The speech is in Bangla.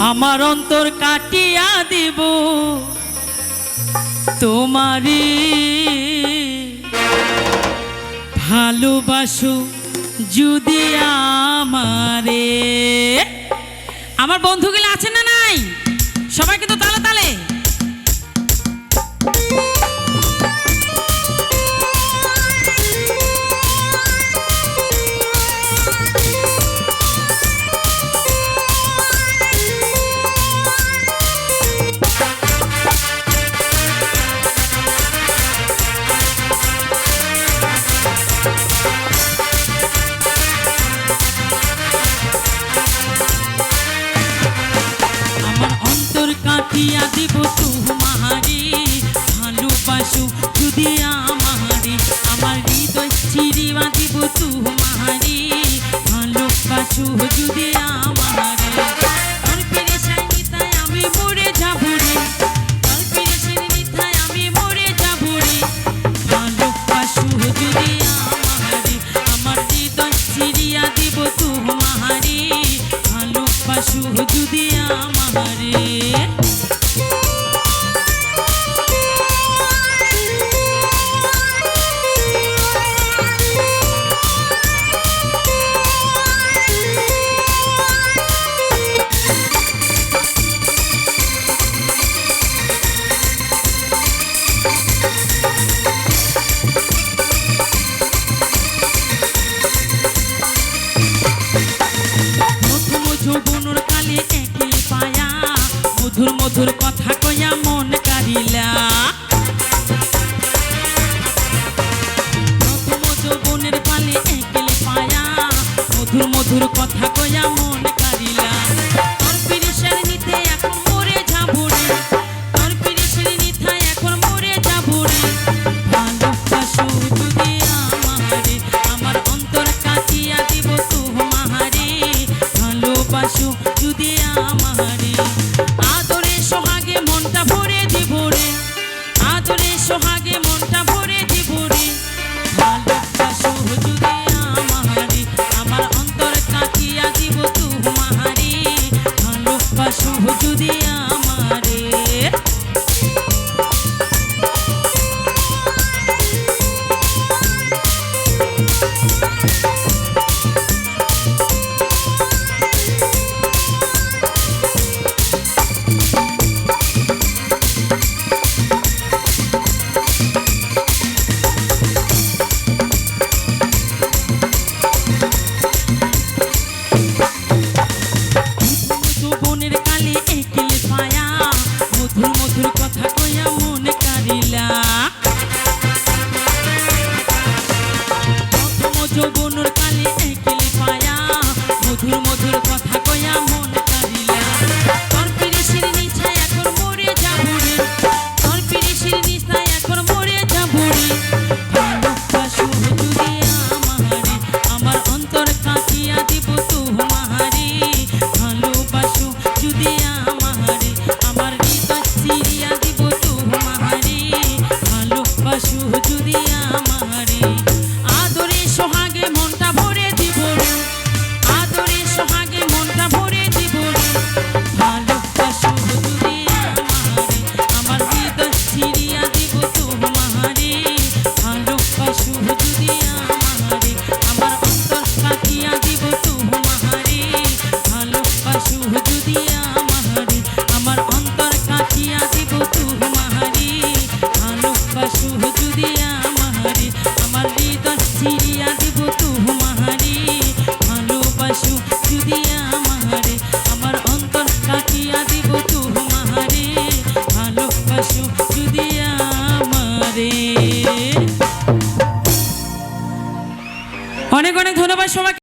আমার অন্তর কাটিয়া দিব তোমারি ভালোবাসো যদি আমারে। আমার বন্ধুগুলো আছেন না নাই? সবাই কিন্তু তালে তালে। কাটিয়া দিব তোমারি ভালোবাসো যদি আমারে। আমার হৃদয় চিরিয়া দিব তোমারি ভালোবাসো যদি আমারে। তোর পেরেশানি নিতায় আমি মরে যাব রে, তোর পেরেশানি নিতায় আমি মরে যাব রে। ভালোবাসো যদি আমারে, আমার হৃদয় চিরিয়া দিব তোমারি ভালোবাসো যদি আমারে। যৌবনের কালে একই পায়া মধুর মধুর কথা কইয়া মন কারিলা। প্রথম যৌবনের কালে একই পায়া মধুর মধুর কথা কইয়া মন কারিলা। তোর পেরেশান নিতে এখন মরে যাব রে, তোর পেরেশান নিতে এখন মরে যাব রে। ভালোবাসো যদি আমারে, আমার অন্তর কাটিয়া দিব তোমারে ভালোবাসো যদি আমারে। আদরে সোহাগে মনটা ভরে দিব রে, আদরে সোহাগে মনটা ভরে দিব রে। ভালোবাসো যদি আমারে, আমার অন্তর কাটিয়া দিব তোমারে ভালোবাসো যদি আমারে। মধুর মধুর কথা কইয়া মন কারিলা। প্রথম যৌবনের কালে একলে পায়া মধুর মধুর কথা কইয়া মন কারিলা। তোর পেরেশান নিছায় এখন মরে যাব রে, তোর পেরেশান নিছায় এখন মরে যাব রে। ভালোবাসো যদি আমারে, আমার অন্তর কাটিয়া দিব তোমারে ভালোবাসো যদি আমারে। আমার চিরিয়া দিব তোমারে ভালোবাসো যদি আমারে। আদরে সোহাগে মনটা ভরে দিব রে, আদরে সোহাগে মনটা ভরে দিব রে। ভালোবাসো যদি আমারে, আমার হৃদয় চিরিয়া দিব তোমারে ভালোবাসো যদি আমারে। আমার অন্তর কাটিয়া দিব তোমারে ভালোবাসো যদি আমারে। আমার অন্তর কাটিয়া দিব তোমারে ভালোবাসো যদি আমারে। আমার হৃদয় চিরিয়া দিব তোমারে ভালোবাসো যদি আমারে। আমার অন্তর কাটিয়া দিব তোমারে ভালোবাসো যদি আমারে। অনেক অনেক ধন্যবাদ সবাই।